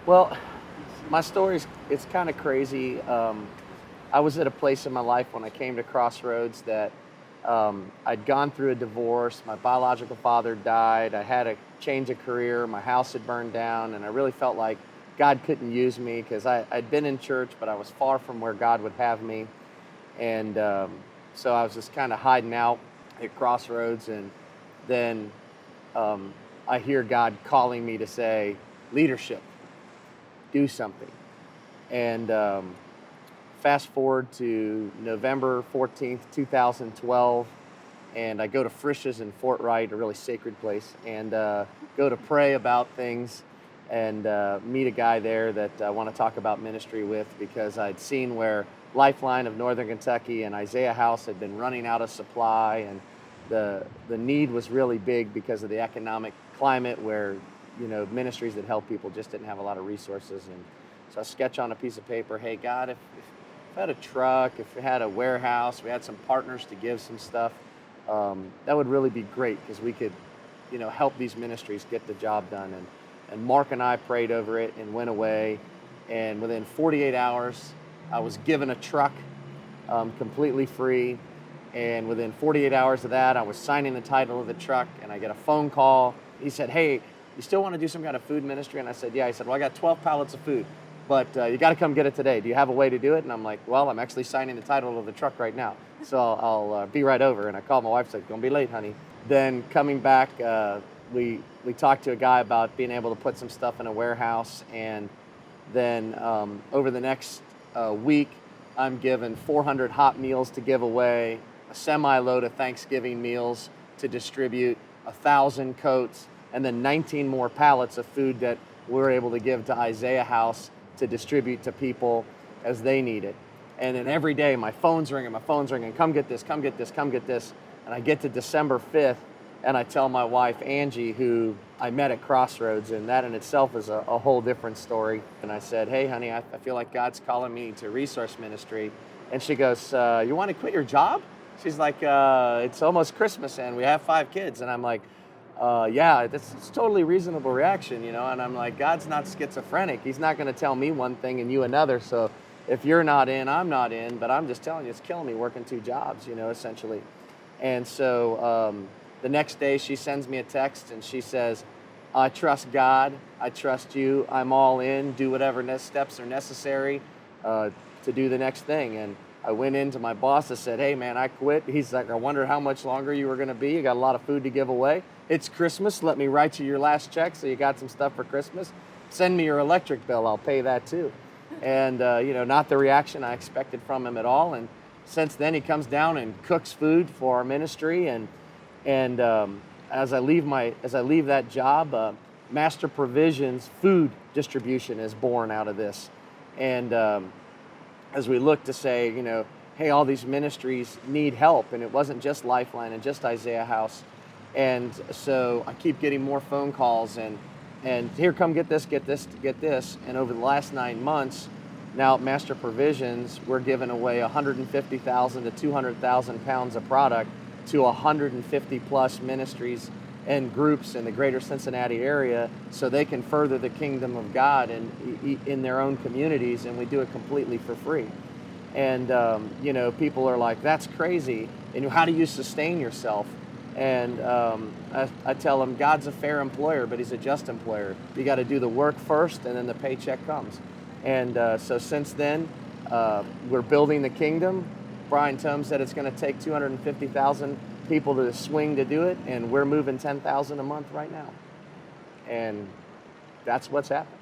Well, my story's it's kind of crazy. I was at a place in my life when I came to Crossroads that I'd gone through a divorce. My biological father died. I had a change of career. My house had burned down, and I really felt like God couldn't use me because I'd been in church, but I was far from where God would have me. And so I was just kind of hiding out at Crossroads, and then um, I hear God calling me to say, leadership, do something. And fast forward to November 14th, 2012, and I go to Frisch's in Fort Wright, a really sacred place, and go to pray about things and meet a guy there that I want to talk about ministry with because I'd seen where Lifeline of Northern Kentucky and Isaiah House had been running out of supply, and the need was really big because of the economic climate where ministries that help people just didn't have a lot of resources. And so I sketch on a piece of paper, hey God, if I had a truck, if we had a warehouse, we had some partners to give some stuff, that would really be great because we could, help these ministries get the job done. And Mark and I prayed over it and went away. And within 48 hours, I was given a truck completely free. And within 48 hours of that, I was signing the title of the truck, and I get a phone call. He said, hey, you still want to do some kind of food ministry? And I said, yeah. He said, well, I got 12 pallets of food, but you got to come get it today. Do you have a way to do it? And I'm like, well, I'm actually signing the title of the truck right now, so I'll be right over. And I called my wife, said, don't be late, honey. Then coming back, we talked to a guy about being able to put some stuff in a warehouse. And then over the next week, I'm given 400 hot meals to give away, a semi-load of Thanksgiving meals to distribute, 1,000 coats, and then 19 more pallets of food that we're able to give to Isaiah House to distribute to people as they need it. And then every day my phone's ringing, come get this, come get this, come get this. And I get to December 5th, and I tell my wife, Angie, who I met at Crossroads, and that in itself is a whole different story. And I said, hey, honey, I feel like God's calling me to resource ministry. And she goes, you want to quit your job? She's like, it's almost Christmas, and we have 5 kids. And I'm like, yeah, it's totally reasonable reaction, And I'm like, God's not schizophrenic. He's not going to tell me one thing and you another. So if you're not in, I'm not in. But I'm just telling you, it's killing me working 2 jobs, essentially. And so the next day she sends me a text and she says, I trust God. I trust you. I'm all in. Do whatever steps are necessary to do the next thing. And I went into my boss and said, hey, man, I quit. He's like, I wonder how much longer you were going to be. You got a lot of food to give away. It's Christmas. Let me write you your last check so you got some stuff for Christmas. Send me your electric bill. I'll pay that too. And, not the reaction I expected from him at all. And since then, he comes down and cooks food for our ministry. And as I leave that job, Master Provisions food distribution is born out of this. And as we look to say, hey, all these ministries need help, and it wasn't just Lifeline and just Isaiah House. And so I keep getting more phone calls and here, come get this, get this, get this. And over the last 9 months, now at Master Provisions, we're giving away 150,000 to 200,000 pounds of product to 150 plus ministries and groups in the greater Cincinnati area so they can further the kingdom of God in their own communities, and we do it completely for free. And, people are like, that's crazy. And how do you sustain yourself? And I tell them, God's a fair employer, but he's a just employer. You got to do the work first, and then the paycheck comes. And so since then, we're building the kingdom. Brian Tome said it's going to take 250,000 people to swing to do it, and we're moving 10,000 a month right now. And that's what's happened.